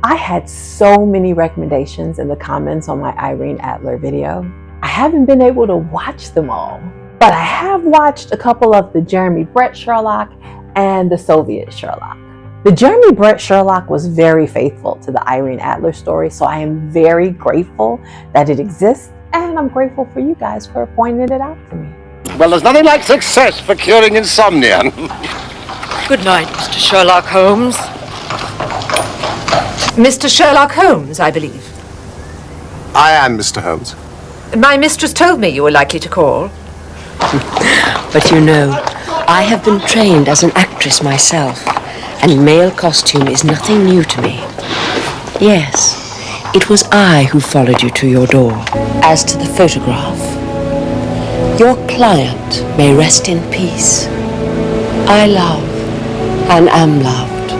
I had so many recommendations in the comments on my Irene Adler video. I haven't been able to watch them all, but I have watched a couple of the Jeremy Brett Sherlock and the Soviet Sherlock. The Jeremy Brett Sherlock was very faithful to the Irene Adler story, so I am very grateful that it exists, and I'm grateful for you guys for pointing it out to me. Well, there's nothing like success for curing insomnia. Good night, Mr. Sherlock Holmes. Mr. Sherlock Holmes, I believe. I am Mr. Holmes. My mistress told me you were likely to call. But you know, I have been trained as an actress myself, and male costume is nothing new to me. Yes, it was I who followed you to your door. As to the photograph, your client may rest in peace. I love and am loved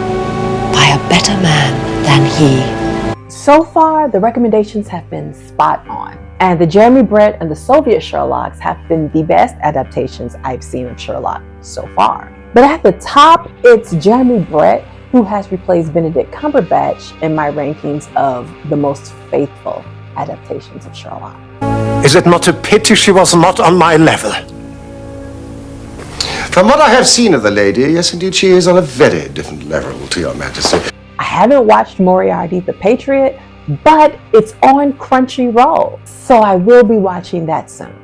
by a better man than he. So far, the recommendations have been spot on, and the Jeremy Brett and the Soviet Sherlocks have been the best adaptations I've seen of Sherlock so far. But at the top, it's Jeremy Brett who has replaced Benedict Cumberbatch in my rankings of the most faithful adaptations of Sherlock. Is it not a pity she was not on my level? From what I have seen of the lady, yes, indeed, she is on a very different level to your majesty. I haven't watched Moriarty the Patriot, but it's on Crunchyroll, so I will be watching that soon.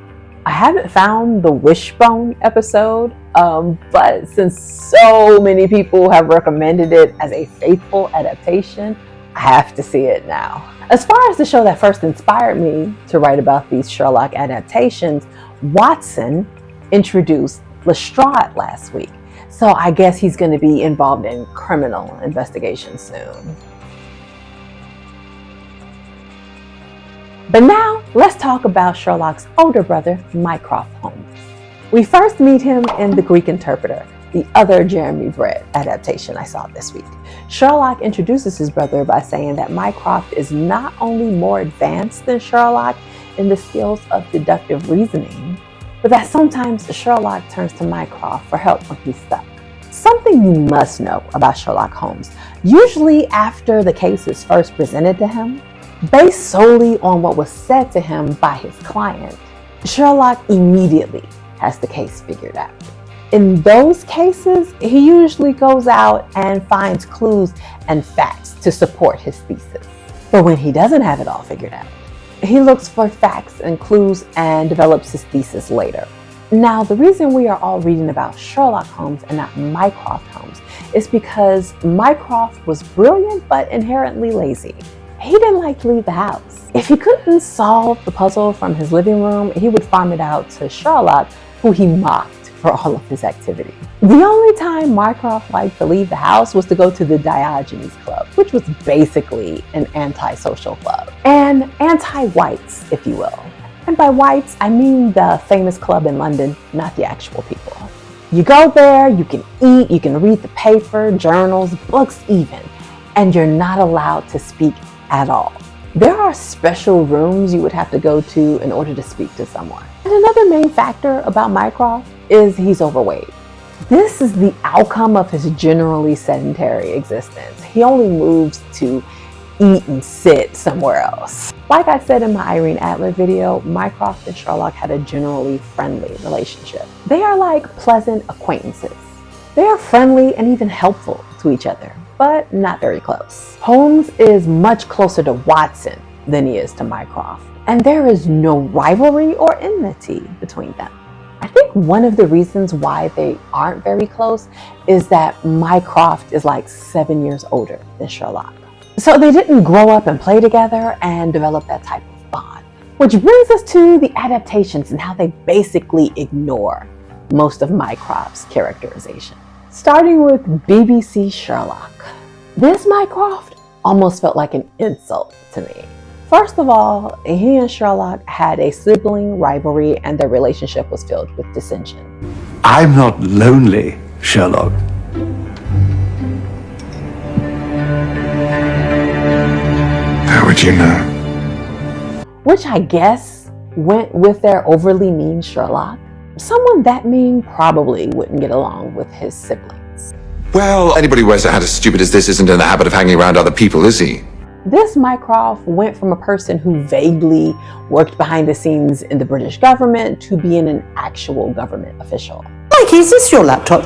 I haven't found the Wishbone episode, but since so many people have recommended it as a faithful adaptation, I have to see it now. As far as the show that first inspired me to write about these Sherlock adaptations, Watson introduced Lestrade last week, so I guess he's going to be involved in criminal investigation soon. But now, let's talk about Sherlock's older brother, Mycroft Holmes. We first meet him in The Greek Interpreter, the other Jeremy Brett adaptation I saw this week. Sherlock introduces his brother by saying that Mycroft is not only more advanced than Sherlock in the skills of deductive reasoning, but that sometimes Sherlock turns to Mycroft for help when he's stuck. Something you must know about Sherlock Holmes: usually after the case is first presented to him, based solely on what was said to him by his client, Sherlock immediately has the case figured out. In those cases, he usually goes out and finds clues and facts to support his thesis. But when he doesn't have it all figured out, he looks for facts and clues and develops his thesis later. Now, the reason we are all reading about Sherlock Holmes and not Mycroft Holmes is because Mycroft was brilliant but inherently lazy. He didn't like to leave the house. If he couldn't solve the puzzle from his living room, he would farm it out to Sherlock, who he mocked for all of his activity. The only time Mycroft liked to leave the house was to go to the Diogenes Club, which was basically an anti-social club, and anti-whites, if you will. And by whites, I mean the famous club in London, not the actual people. You go there, you can eat, you can read the paper, journals, books even, and you're not allowed to speak at all. There are special rooms you would have to go to in order to speak to someone. And another main factor about Mycroft is he's overweight. This is the outcome of his generally sedentary existence. He only moves to eat and sit somewhere else. Like I said in my Irene Adler video, Mycroft and Sherlock had a generally friendly relationship. They are like pleasant acquaintances. They are friendly and even helpful to each other, but not very close. Holmes is much closer to Watson than he is to Mycroft, and there is no rivalry or enmity between them. I think one of the reasons why they aren't very close is that Mycroft is like 7 years older than Sherlock. So they didn't grow up and play together and develop that type of bond. Which brings us to the adaptations and how they basically ignore most of Mycroft's characterization. Starting with BBC Sherlock. This Mycroft almost felt like an insult to me. First of all, he and Sherlock had a sibling rivalry and their relationship was filled with dissension. I'm not lonely, Sherlock. How would you know? Which I guess went with their overly mean Sherlock. Someone that mean probably wouldn't get along with his siblings. Well, anybody who wears a hat as stupid as this isn't in the habit of hanging around other people, is he? This Mycroft went from a person who vaguely worked behind the scenes in the British government to being an actual government official. Mikey, is this your laptop?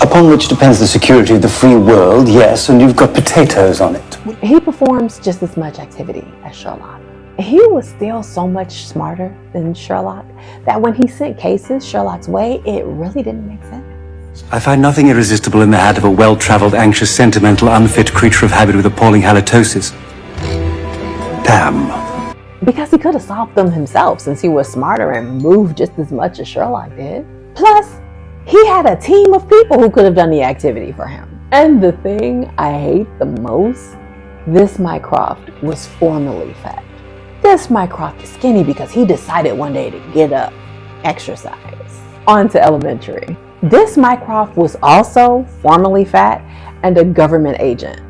Upon which depends the security of the free world, yes, and you've got potatoes on it. He performs just as much activity as Sherlock. He was still so much smarter than Sherlock that when he sent cases Sherlock's way, it really didn't make sense. I find nothing irresistible in the hat of a well-travelled, anxious, sentimental, unfit creature of habit with appalling halitosis. Damn. Because he could have solved them himself since he was smarter and moved just as much as Sherlock did. Plus, he had a team of people who could have done the activity for him. And the thing I hate the most, this Mycroft was formerly fat. This Mycroft is skinny because he decided one day to get up, exercise. On to elementary. This Mycroft was also formerly fat and a government agent.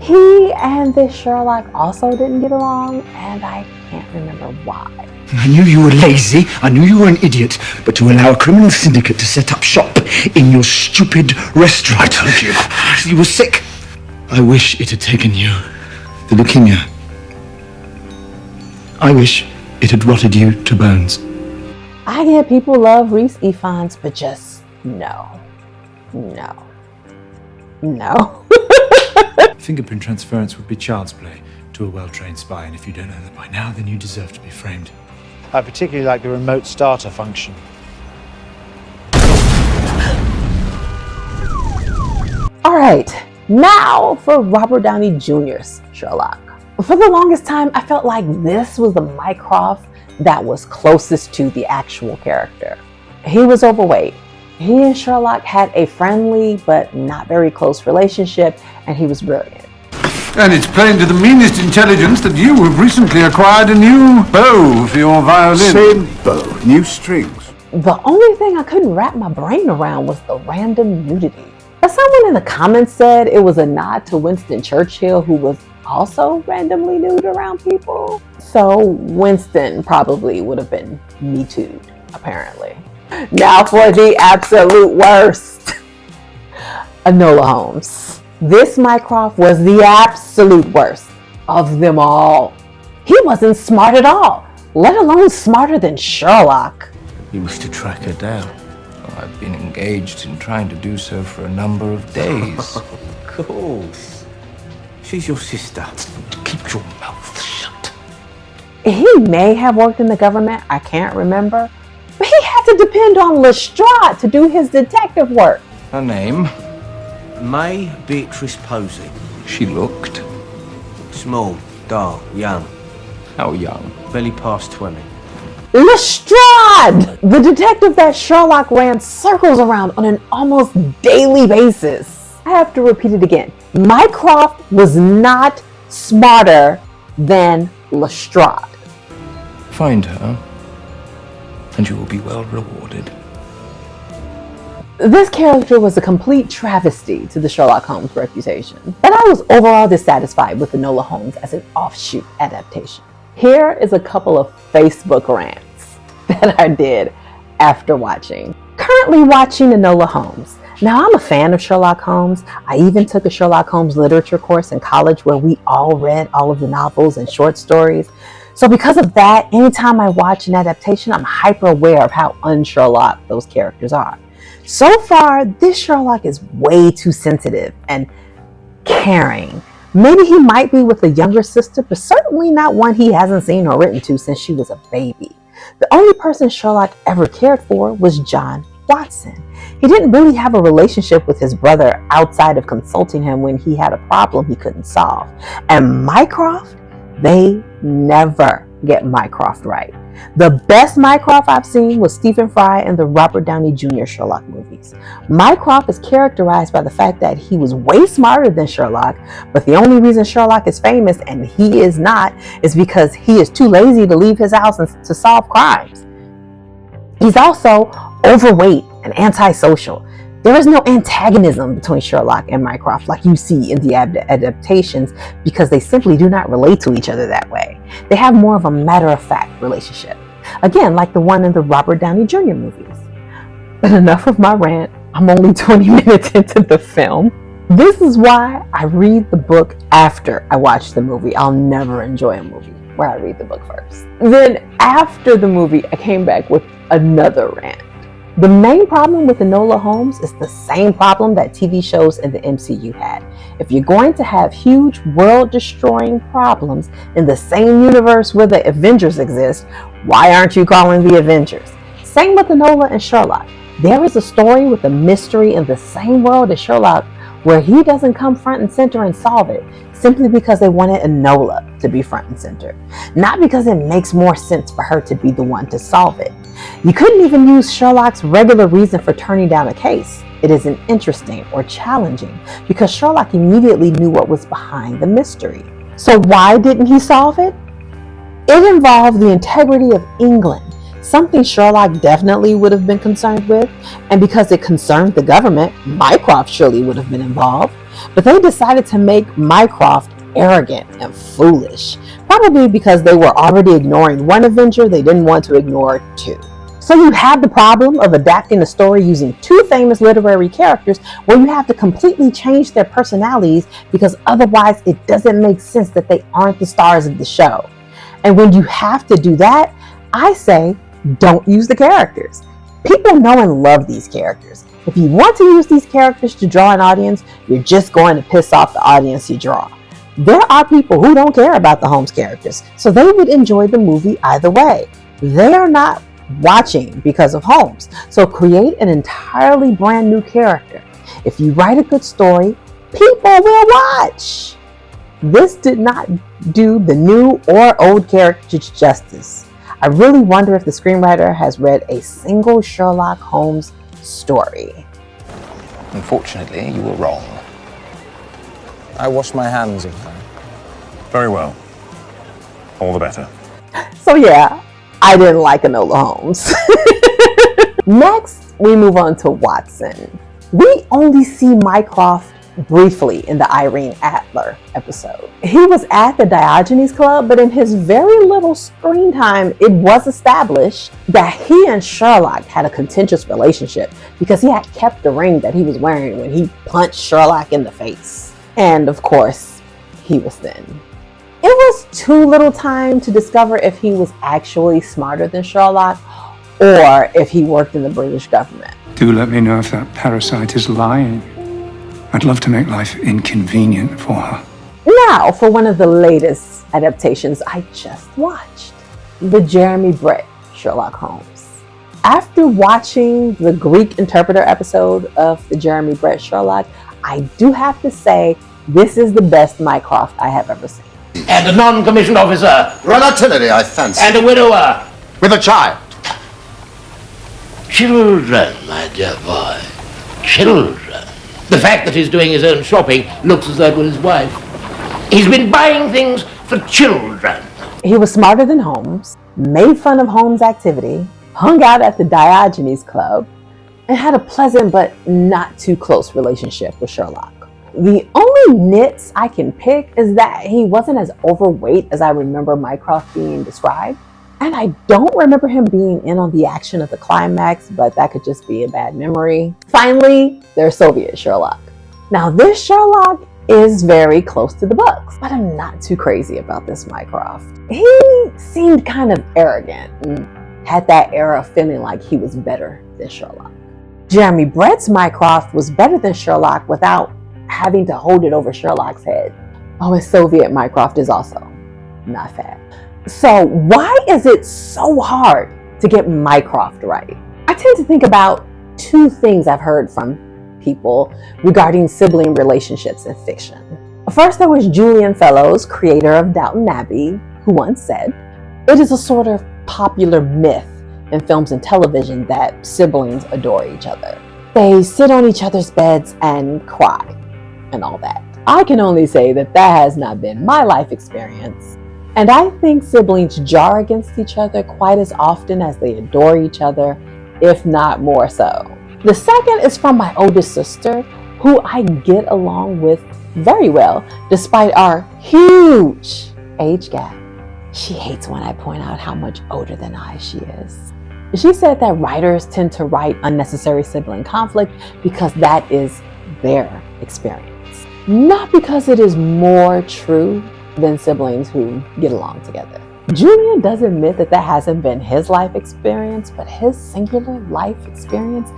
He and this Sherlock also didn't get along, and I can't remember why. I knew you were lazy, I knew you were an idiot, but to allow a criminal syndicate to set up shop in your stupid restaurant. I told you. You were sick. I wish it had taken you. The leukemia. I wish it had rotted you to bones. I get people love Rhys Ifans, but just no. Fingerprint transference would be child's play to a well-trained spy, and if you don't know that by now, then you deserve to be framed. I particularly like the remote starter function. All right, now for Robert Downey Jr.'s Sherlock. For the longest time, I felt like this was the Mycroft that was closest to the actual character. He was overweight. He and Sherlock had a friendly but not very close relationship, and he was brilliant. And it's plain to the meanest intelligence that you have recently acquired a new bow for your violin. Same bow, new strings. The only thing I couldn't wrap my brain around was the random nudity. As someone in the comments said, it was a nod to Winston Churchill, who was also randomly nude around people. So Winston probably would have been Me Too'd, apparently. Now for the absolute worst. Enola Holmes. This Mycroft was the absolute worst of them all. He wasn't smart at all, let alone smarter than Sherlock. He was to track her down. Well, I've been engaged in trying to do so for a number of days. Of course. She's your sister. Keep your mouth shut. He may have worked in the government, I can't remember, but he had to depend on Lestrade to do his detective work. Her name? May Beatrice Posey. She looked. Small, dark, young. How young? Barely past 20. Lestrade! The detective that Sherlock ran circles around on an almost daily basis. I have to repeat it again. Mycroft was not smarter than Lestrade. Find her, and you will be well rewarded. This character was a complete travesty to the Sherlock Holmes reputation, and I was overall dissatisfied with Enola Holmes as an offshoot adaptation. Here is a couple of Facebook rants that I did after watching. Currently watching Enola Holmes. Now, I'm a fan of Sherlock Holmes. I even took a Sherlock Holmes literature course in college where we all read all of the novels and short stories. So because of that, anytime I watch an adaptation, I'm hyper aware of how un-Sherlock those characters are. So far, this Sherlock is way too sensitive and caring. Maybe he might be with a younger sister, but certainly not one he hasn't seen or written to since she was a baby. The only person Sherlock ever cared for was John Watson. He didn't really have a relationship with his brother outside of consulting him when he had a problem he couldn't solve. And Mycroft, they never get Mycroft right. The best Mycroft I've seen was Stephen Fry in the Robert Downey Jr. Sherlock movies. Mycroft is characterized by the fact that he was way smarter than Sherlock, but the only reason Sherlock is famous and he is not is because he is too lazy to leave his house and to solve crimes. He's also overweight and antisocial. There is no antagonism between Sherlock and Mycroft like you see in the adaptations because they simply do not relate to each other that way. They have more of a matter-of-fact relationship. Again, like the one in the Robert Downey Jr. movies. But enough of my rant. I'm only 20 minutes into the film. This is why I read the book after I watch the movie. I'll never enjoy a movie where I read the book first. Then after the movie, I came back with another rant. The main problem with Enola Holmes is the same problem that TV shows in the MCU had. If you're going to have huge world-destroying problems in the same universe where the Avengers exist, why aren't you calling the Avengers? Same with Enola and Sherlock. There is a story with a mystery in the same world as Sherlock where he doesn't come front and center and solve it simply because they wanted Enola to be front and center, not because it makes more sense for her to be the one to solve it. You couldn't even use Sherlock's regular reason for turning down a case. It isn't interesting or challenging because Sherlock immediately knew what was behind the mystery. So why didn't he solve it? It involved the integrity of England, something Sherlock definitely would have been concerned with, and because it concerned the government, Mycroft surely would have been involved. But they decided to make Mycroft arrogant and foolish, probably because they were already ignoring one Avenger they didn't want to ignore two. So you have the problem of adapting a story using two famous literary characters where you have to completely change their personalities because otherwise it doesn't make sense that they aren't the stars of the show. And when you have to do that, I say don't use the characters. People know and love these characters. If you want to use these characters to draw an audience, you're just going to piss off the audience you draw. There are people who don't care about the Holmes characters, so they would enjoy the movie either way. They are not watching because of Holmes, so create an entirely brand new character. If you write a good story, people will watch. This did not do the new or old characters justice. I really wonder if the screenwriter has read a single Sherlock Holmes story. Unfortunately, you were wrong. I wash my hands of her. Very well. All the better. So yeah, I didn't like Enola Holmes. Next, we move on to Watson. We only see Mycroft briefly in the Irene Adler episode. He was at the Diogenes Club, but in his very little screen time, it was established that he and Sherlock had a contentious relationship because he had kept the ring that he was wearing when he punched Sherlock in the face. And of course, he was thin. It was too little time to discover if he was actually smarter than Sherlock or if he worked in the British government. Do let me know if that parasite is lying. I'd love to make life inconvenient for her. Now for one of the latest adaptations I just watched, the Jeremy Brett Sherlock Holmes. After watching the Greek interpreter episode of the Jeremy Brett Sherlock, I do have to say this is the best Mycroft I have ever seen. And a non-commissioned officer. Relativity, I fancy. And a widower. With a child. Children, my dear boy. Children. The fact that he's doing his own shopping looks as though it was his wife. He's been buying things for children. He was smarter than Holmes, made fun of Holmes' activity, hung out at the Diogenes Club, and had a pleasant but not too close relationship with Sherlock. The only nits I can pick is that he wasn't as overweight as I remember Mycroft being described. And I don't remember him being in on the action of the climax, but that could just be a bad memory. Finally, there's Soviet Sherlock. Now this Sherlock is very close to the books, but I'm not too crazy about this Mycroft. He seemed kind of arrogant and had that era of feeling like he was better than Sherlock. Jeremy Brett's Mycroft was better than Sherlock without having to hold it over Sherlock's head. Oh, and Soviet Mycroft is also not fat. So why is it so hard to get Mycroft right? I tend to think about two things I've heard from people regarding sibling relationships in fiction. First, there was Julian Fellowes, creator of Downton Abbey, who once said, "It is a sort of popular myth in films and television that siblings adore each other. They sit on each other's beds and cry and all that." I can only say that that has not been my life experience. And I think siblings jar against each other quite as often as they adore each other, if not more so. The second is from my oldest sister, who I get along with very well, despite our huge age gap. She hates when I point out how much older than I she is. She said that writers tend to write unnecessary sibling conflict because that is their experience. not because it is more true than siblings who get along together. Julian does admit that hasn't been his life experience, but his singular life experience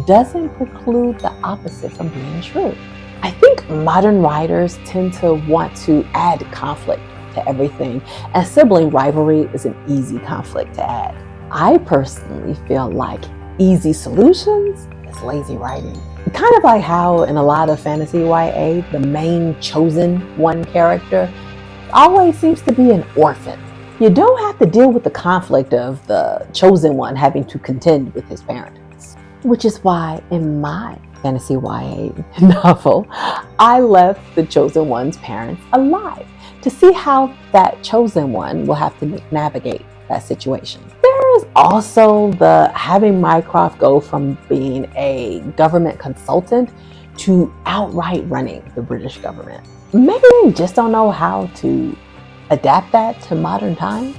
doesn't preclude the opposite from being true. I think modern writers tend to want to add conflict to everything, and sibling rivalry is an easy conflict to add. I personally feel like easy solutions is lazy writing. Kind of like how in a lot of fantasy YA, the main chosen one character always seems to be an orphan. You don't have to deal with the conflict of the chosen one having to contend with his parents. Which is why in my fantasy YA novel, I left the chosen one's parents alive to see how that chosen one will have to navigate that situation. There is also the having Mycroft go from being a government consultant to outright running the British government. Maybe they just don't know how to adapt that to modern times.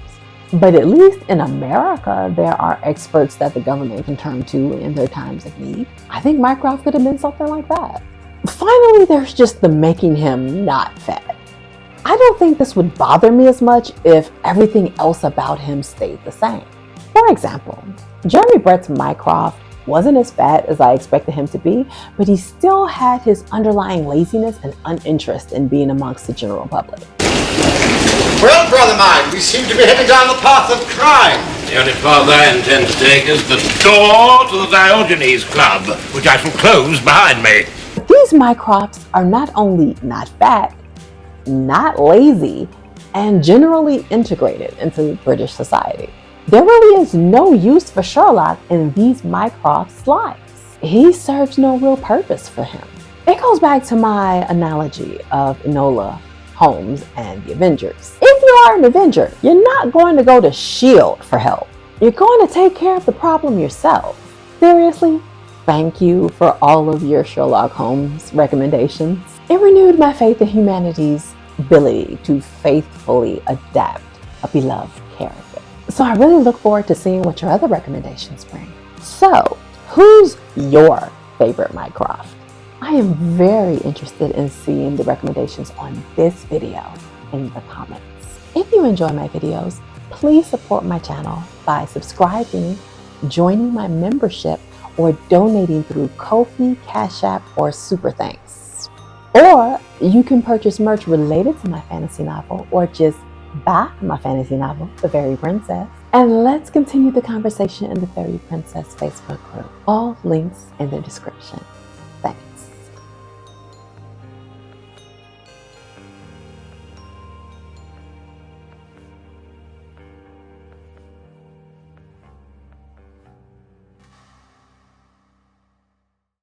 But at least in America, there are experts that the government can turn to in their times of need. I think Mycroft could have been something like that. Finally, there's just the making him not fat. I don't think this would bother me as much if everything else about him stayed the same. For example, Jeremy Brett's Mycroft wasn't as fat as I expected him to be, but he still had his underlying laziness and uninterest in being amongst the general public. Well, brother mine, we seem to be heading down the path of crime. The only path I intend to take is the door to the Diogenes Club, which I shall close behind me. These Mycrofts are not only not fat, not lazy, and generally integrated into British society. There really is no use for Sherlock in these Mycroft's lives. He serves no real purpose for him. It goes back to my analogy of Enola Holmes and the Avengers. If you are an Avenger, you're not going to go to S.H.I.E.L.D. for help. You're going to take care of the problem yourself. Seriously, thank you for all of your Sherlock Holmes recommendations. It renewed my faith in humanity's ability to faithfully adapt a beloved character. So I really look forward to seeing what your other recommendations bring. So, who's your favorite Mycroft? I am very interested in seeing the recommendations on this video in the comments. If you enjoy my videos, please support my channel by subscribing, joining my membership, or donating through Ko-fi, Cash App, or Super Thanks. Or you can purchase merch related to my fantasy novel, or just buy my fantasy novel, The Fairy Princess. And let's continue the conversation in the Fairy Princess Facebook group. All links in the description.